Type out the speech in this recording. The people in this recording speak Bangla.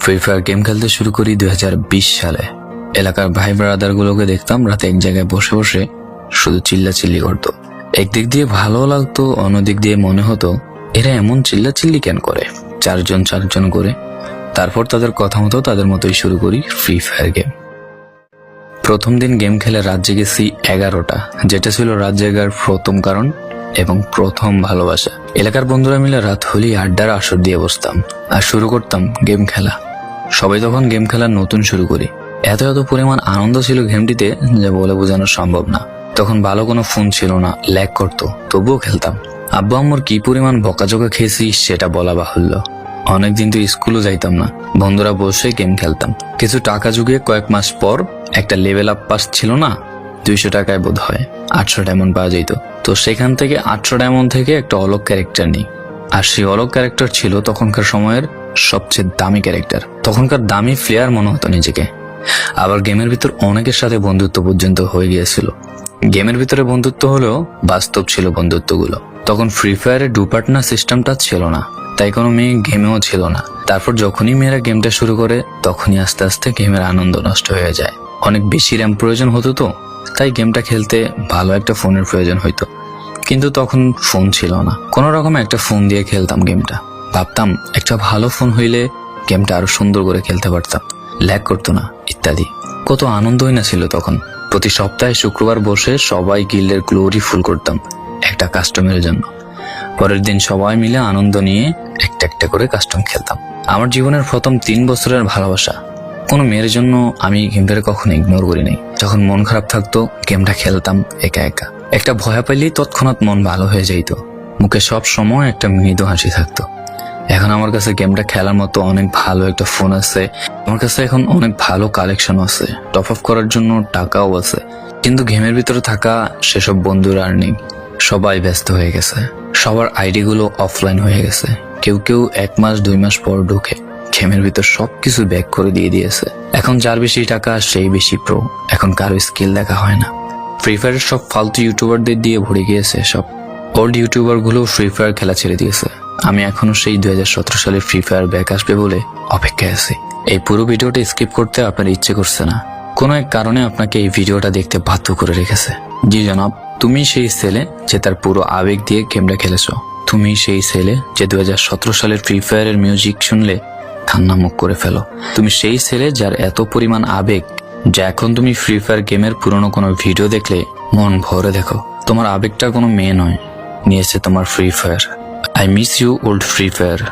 ফ্রি ফায়ার গেম খেলতে শুরু করি 2020 সালে। এলাকার ভাই ব্রাদার গুলোকে দেখতাম রাতে এক জায়গায় বসে বসে শুধু চিল্লাচিল্লি করতো। একদিক দিয়ে ভালো লাগতো, অন্যদিক দিয়ে মনে হতো এরা এমন চিল্লাচিল্লি কেন করে, চারজন করে। তারপর তাদের কথা মতো তাদের মতোই শুরু করি ফ্রি ফায়ার গেম। প্রথম দিন গেম খেলে রাত জেগেছি 11টা, যেটা ছিল রাত জেগার প্রথম কারণ এবং প্রথম ভালোবাসা। এলাকার বন্ধুরা মিলে রাত হলেই আড্ডার আসর দিয়ে বসতাম আর শুরু করতাম গেম খেলা। সবাই তখন গেম খেলা নতুন শুরু করি। এত পরিমাণ আনন্দ ছিল গেমটিতে যে বলে বোঝানো সম্ভব না। তখন ভালো কোনো ফোন ছিল না, ল্যাগ করতো, তবুও খেলতাম। আব্বু আম্মুর কি পরিমাণ বকাঝকা খেয়েছি সেটা বলা বাহুল্য। অনেকদিন তো স্কুলও যাইতাম না, বন্ধুরা বসে গেম খেলতাম। কিছু টাকা জুগিয়ে কয়েক মাস পর একটা লেভেল আপ পাস ছিল না, 200 টাকায় বোধ হয় 800 ডায়মন্ড পাওয়া যেত। তো সেখান থেকে 800 ডায়মন্ড থেকে একটা অলগ ক্যারেক্টার নিই। আর সেই অলগ ক্যারেক্টার ছিল তখনকার সময়ের সবচেয়ে দামি ক্যারেক্টার। তখনকার দামি প্লেয়ার মনে হতো নিজেকে। আবার গেমের ভিতর অনেকের সাথে বন্ধুত্ব পর্যন্ত হয়ে গিয়েছিল। গেমের ভিতরে বন্ধুত্ব হলেও বাস্তব ছিল বন্ধুত্বগুলো। তখন ফ্রি ফায়ারে ডু পার্টনার সিস্টেমটা ছিল না, তাই কোনো মেয়ে গেমেও ছিল না। তারপর যখনই মেয়েরা গেমটা শুরু করে তখনই আস্তে আস্তে গেমের আনন্দ নষ্ট হয়ে যায়। অনেক বেশি র্যাম প্রয়োজন হতো, তো তাই গেমটা খেলতে ভালো একটা ফোনের প্রয়োজন হইতো। কিন্তু তখন ফোন ছিল না, কোনো রকম একটা ফোন দিয়ে খেলতাম গেমটা। ভাবতাম একটা ভালো ফোন হইলে গেমটা আরো সুন্দর করে খেলতে পারতাম, ল্যাগ করতো না ইত্যাদি। কত আনন্দই না ছিল তখন। প্রতি সপ্তাহে শুক্রবার বসে সবাই গিল্ডের গ্লোরি ফুল করতাম একটা কাস্টমের জন্য। পরের দিন সবাই মিলে আনন্দ নিয়ে একটা একটা করে কাস্টম খেলতাম। আমার জীবনের প্রথম 3 বছরের ভালোবাসা। কোনো মেয়ের জন্য আমি গেমটাকে কখনো ইগনোর করি নাই। যখন মন খারাপ থাকতো গেমটা খেলতাম একা একা। একটা ভয় পাইলেই তৎক্ষণাৎ মন ভালো হয়ে যাইতো, মুখে সব সময় একটা মৃদু হাসি থাকতো। এখন আমার কাছে গেমটা খেলার মতো অনেক ভালো একটা ফোন আছে, আমার কাছে এখন অনেক ভালো কালেকশন আছে, টপ আপ করার জন্য টাকাও আছে। কিন্তু গেমের ভিতরে থাকা সেসব বন্ধুরা আর নেই, সবাই ব্যস্ত হয়ে গেছে। সবার আইডি গুলো অফলাইন হয়ে গেছে। কেউ 1 মাস 2 মাস পর ঢুকে গেমের ভিতর সবকিছু ব্যাক করে দিয়ে দিয়েছে। এখন যার বেশি টাকা সেই বেশি প্রো, এখন কারো স্কিল দেখা হয় না। ফ্রি ফায়ারের সব ফালতু ইউটিউবারদের দিয়ে ভরে গিয়েছে সব। ওল্ড ইউটিউবার গুলো ফ্রি ফায়ার খেলা ছেড়ে দিয়েছে। আমি এখনো সেই 2017 সালে ফ্রি ফায়ার ব্যাক আসবে বলে অপেক্ষায় আছি। এই পুরো ভিডিওটা স্কিপ করতে আপনার ইচ্ছে করছে না, কোনো এক কারণে আপনাকে এই ভিডিওটা দেখতে বাধ্য করে রেখেছে। জি জনাব, তুমি সেই ছেলে যে তার পুরো আবেগ দিয়ে গেমটা খেলেছো। তুমি সেই ছেলে যে 2017 সালের ফ্রি ফায়ারের মিউজিক শুনলে কান্না মুখ করে ফেলো। তুমি সেই ছেলে যার এত পরিমাণ আবেগ যা এখন তুমি ফ্রি ফায়ার গেমের পুরনো কোনো ভিডিও দেখলে মন ভরে দেখো। তোমার আবেগটা কোনো মেয়ে নয়, নিয়েছে তোমার free fire. I miss you, old Free Fire.